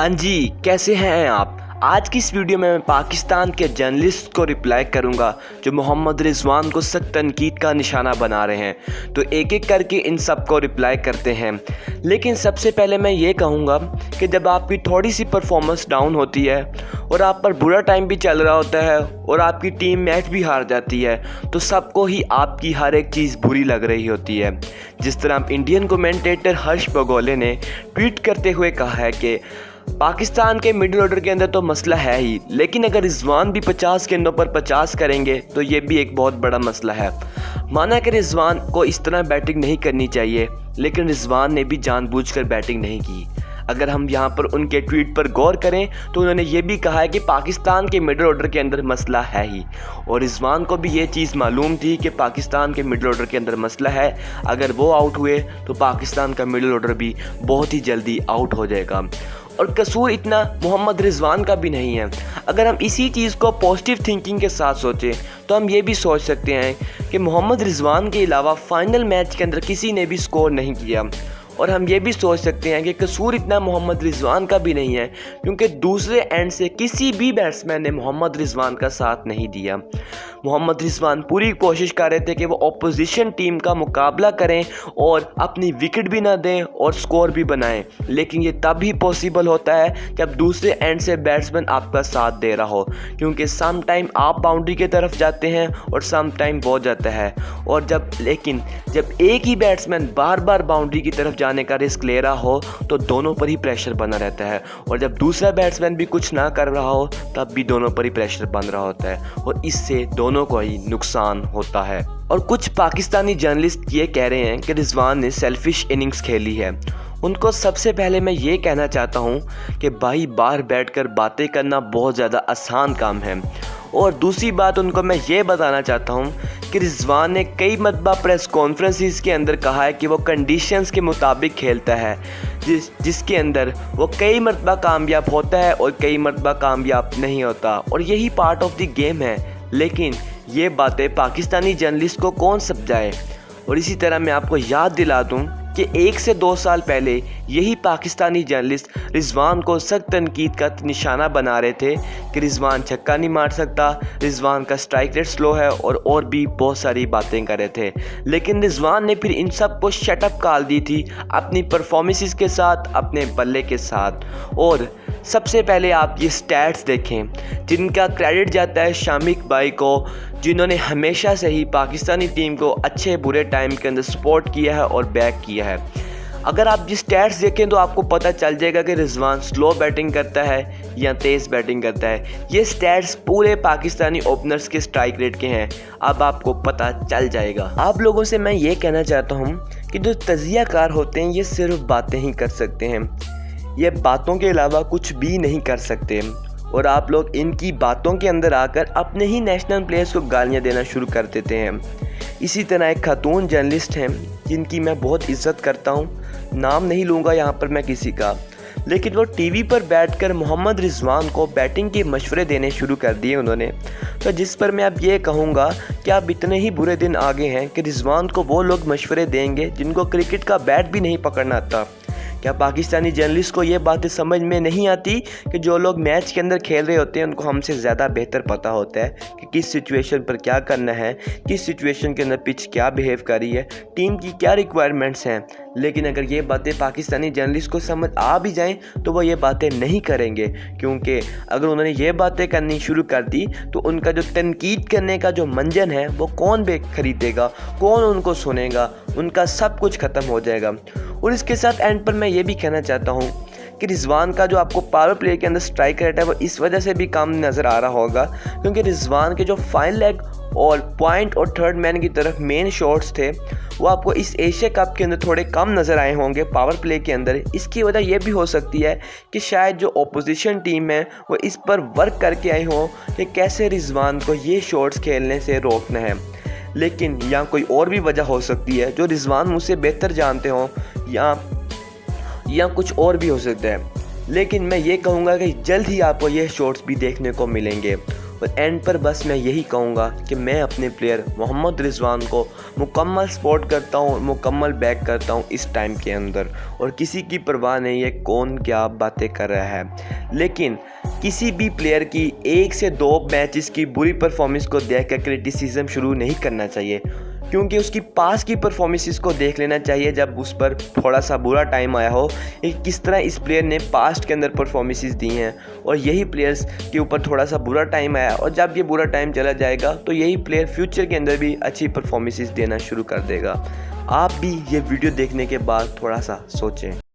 हाँ जी, कैसे हैं आप? आज की इस वीडियो में मैं पाकिस्तान के जर्नलिस्ट को रिप्लाई करूंगा जो मोहम्मद रिजवान को सख्त तनकीद का निशाना बना रहे हैं। तो एक एक करके इन सब को रिप्लाई करते हैं। लेकिन सबसे पहले मैं ये कहूँगा कि जब आपकी थोड़ी सी परफॉर्मेंस डाउन होती है और आप पर बुरा टाइम भी चल रहा होता है और आपकी टीम मैच भी हार जाती है तो सबको ही आपकी हर एक चीज़ बुरी लग रही होती है। जिस तरह इंडियन कमेंटेटर हर्ष बगोले ने ट्वीट करते हुए कहा है कि पाकिस्तान के मिडिल ऑर्डर के अंदर तो मसला है ही, लेकिन अगर रिजवान भी 50 गेंदों पर 50 करेंगे तो ये भी एक बहुत बड़ा मसला है। माना कि रिजवान को इस तरह बैटिंग नहीं करनी चाहिए, लेकिन रिजवान ने भी जानबूझकर बैटिंग नहीं की। अगर हम यहाँ पर उनके ट्वीट पर गौर करें तो उन्होंने ये भी कहा है कि पाकिस्तान के मिडिल ऑर्डर के अंदर मसला है ही, और रिजवान को भी ये चीज़ मालूम थी कि पाकिस्तान के मिडिल ऑर्डर के अंदर मसला है। अगर वो आउट हुए तो पाकिस्तान का मिडिल ऑर्डर भी बहुत ही जल्दी आउट हो जाएगा। और कसूर इतना मोहम्मद रिजवान का भी नहीं है। अगर हम इसी चीज़ को पॉजिटिव थिंकिंग के साथ सोचें तो हम ये भी सोच सकते हैं कि मोहम्मद रिजवान के अलावा फाइनल मैच के अंदर किसी ने भी स्कोर नहीं किया। और हम ये भी सोच सकते हैं कि कसूर इतना मोहम्मद रिजवान का भी नहीं है, क्योंकि दूसरे एंड से किसी भी बैट्समैन ने मोहम्मद रिजवान का साथ नहीं दिया। मोहम्मद रिजवान पूरी कोशिश कर रहे थे कि वो ऑपोजिशन टीम का मुकाबला करें और अपनी विकेट भी ना दें और स्कोर भी बनाएं, लेकिन ये तब ही पॉसिबल होता है जब दूसरे एंड से बैट्समैन आपका साथ दे रहा हो, क्योंकि सम टाइम आप बाउंड्री की तरफ जाते हैं और सम टाइम वो जाता है। और जब एक ही बैट्समैन बार बार बाउंड्री की तरफ जाने का रिस्क ले रहा हो तो दोनों पर ही प्रेशर बना रहता है, और जब दूसरा बैट्समैन भी कुछ ना कर रहा हो तब भी दोनों पर ही प्रेशर बन रहा होता है, और इससे दोनों को ही नुकसान होता है। और कुछ पाकिस्तानी जर्नलिस्ट ये कह रहे हैं कि रिजवान ने सेल्फिश इनिंग्स खेली है। उनको सबसे पहले मैं ये कहना चाहता हूँ कि भाई बाहर बैठकर बातें करना बहुत ज़्यादा आसान काम है। और दूसरी बात उनको मैं ये बताना चाहता हूँ कि रिजवान ने कई मरतबा प्रेस कॉन्फ्रेंसिस के अंदर कहा है कि वो कंडीशंस के मुताबिक खेलता है, जिसके अंदर वो कई मरतबा कामयाब होता है और कई मरतबा कामयाब नहीं होता, और यही पार्ट ऑफ द गेम है। लेकिन ये बातें पाकिस्तानी जर्नलिस्ट को कौन समझाए। और इसी तरह मैं आपको याद दिला दूँ कि 1 से 2 साल पहले यही पाकिस्तानी जर्नलिस्ट रिजवान को सख्त तनकीद का निशाना बना रहे थे कि रिजवान छक्का नहीं मार सकता, रिजवान का स्ट्राइक रेट स्लो है, और भी बहुत सारी बातें कर रहे थे। लेकिन रिजवान ने फिर इन सब को शटअप कॉल दी थी अपनी परफॉर्मेंसेस के साथ, अपने बल्ले के साथ। और सबसे पहले आप ये स्टैट्स देखें जिनका क्रेडिट जाता है शामिक भाई को, जिन्होंने हमेशा से ही पाकिस्तानी टीम को अच्छे बुरे टाइम के अंदर सपोर्ट किया है और बैक किया है। अगर आप ये स्टैट्स देखें तो आपको पता चल जाएगा कि रिजवान स्लो बैटिंग करता है या तेज़ बैटिंग करता है। ये स्टैट्स पूरे पाकिस्तानी ओपनर्स के स्ट्राइक रेट के हैं, अब आपको पता चल जाएगा। आप लोगों से मैं ये कहना चाहता हूँ कि जो तजियाकार होते हैं ये सिर्फ बातें ही कर सकते हैं, ये बातों के अलावा कुछ भी नहीं कर सकते। और आप लोग इनकी बातों के अंदर आकर अपने ही नेशनल प्लेयर्स को गालियां देना शुरू कर देते हैं। इसी तरह एक खातून जर्नलिस्ट हैं जिनकी मैं बहुत इज्जत करता हूं, नाम नहीं लूँगा यहाँ पर मैं किसी का, लेकिन वो टीवी पर बैठकर मोहम्मद रिजवान को बैटिंग के मशवरे देने शुरू कर दिए उन्होंने। तो जिस पर मैं अब ये कहूँगा कि आप इतने ही बुरे दिन आगे हैं कि रिजवान को वो लोग मशवरे देंगे जिनको क्रिकेट का बैट भी नहीं पकड़ना आता। क्या पाकिस्तानी जर्नलिस्ट को ये बातें समझ में नहीं आती कि जो लोग मैच के अंदर खेल रहे होते हैं उनको हमसे ज़्यादा बेहतर पता होता है कि किस सिचुएशन पर क्या करना है, किस सिचुएशन के अंदर पिच क्या बिहेव कर रही है, टीम की क्या रिक्वायरमेंट्स हैं। लेकिन अगर ये बातें पाकिस्तानी जर्नलिस्ट को समझ आ भी जाएं तो वो ये बातें नहीं करेंगे, क्योंकि अगर उन्होंने ये बातें करनी शुरू कर दी तो उनका जो तनकीद करने का जो मंजन है वो कौन खरीदेगा, कौन उनको सुनेगा, उनका सब कुछ ख़त्म हो जाएगा। और इसके साथ एंड पर मैं ये भी कहना चाहता हूँ कि रिजवान का जो आपको पावर प्ले के अंदर स्ट्राइक रेट है वो इस वजह से भी कम नज़र आ रहा होगा क्योंकि रिजवान के जो फाइन लेग और पॉइंट और थर्ड मैन की तरफ मेन शॉट्स थे वो आपको इस एशिया कप के अंदर थोड़े कम नज़र आए होंगे पावर प्ले के अंदर। इसकी वजह यह भी हो सकती है कि शायद जो ओपोजिशन टीम है वो इस पर वर्क करके आई हो कि कैसे रिजवान को ये शॉट्स खेलने से रोकना है। लेकिन यहाँ कोई और भी वजह हो सकती है जो रिजवान मुझसे बेहतर जानते हों, या कुछ और भी हो सकता है। लेकिन मैं ये कहूँगा कि जल्द ही आपको ये शॉट्स भी देखने को मिलेंगे। और एंड पर बस मैं यही कहूँगा कि मैं अपने प्लेयर मोहम्मद रिजवान को मुकम्मल सपोर्ट करता हूँ, मुकम्मल बैक करता हूँ इस टाइम के अंदर, और किसी की परवाह नहीं है कौन क्या बातें कर रहा है। लेकिन किसी भी प्लेयर की 1 से 2 मैचेस की बुरी परफॉर्मेंस को देखकर क्रिटिसिज्म शुरू नहीं करना चाहिए, क्योंकि उसकी पास की परफॉर्मेंसेस को देख लेना चाहिए जब उस पर थोड़ा सा बुरा टाइम आया हो कि किस तरह इस प्लेयर ने पास्ट के अंदर परफॉर्मेंसेस दी हैं, और यही प्लेयर्स के ऊपर थोड़ा सा बुरा टाइम आया और जब ये बुरा टाइम चला जाएगा तो यही प्लेयर फ्यूचर के अंदर भी अच्छी परफॉर्मेंसेस देना शुरू कर देगा। आप भी ये वीडियो देखने के बाद थोड़ा सा सोचें।